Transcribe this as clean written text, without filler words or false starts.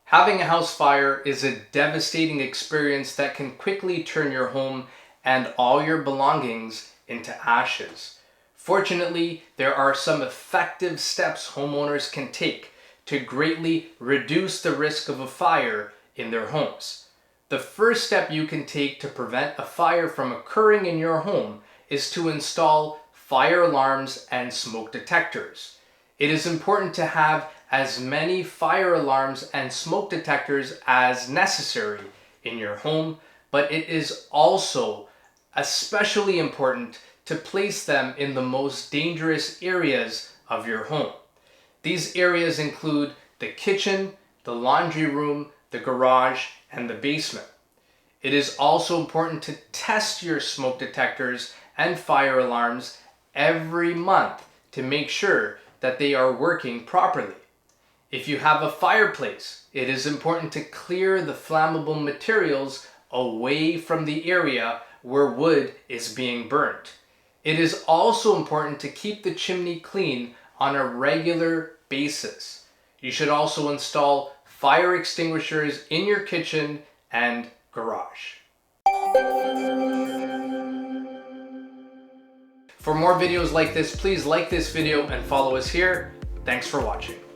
Having a house fire is a devastating experience that can quickly turn your home and all your belongings into ashes. Fortunately, there are some effective steps homeowners can take to greatly reduce the risk of a fire in their homes. The first step you can take to prevent a fire from occurring in your home is to install fire alarms and smoke detectors. It is important to have as many fire alarms and smoke detectors as necessary in your home, but it is also especially important to place them in the most dangerous areas of your home. These areas include the kitchen, the laundry room, the garage, and the basement. It is also important to test your smoke detectors and fire alarms every month to make sure that they are working properly. If you have a fireplace, it is important to clear the flammable materials away from the area where wood is being burnt. It is also important to keep the chimney clean on a regular basis. You should also install fire extinguishers in your kitchen and garage. For more videos like this, please like this video and follow us here. Thanks for watching.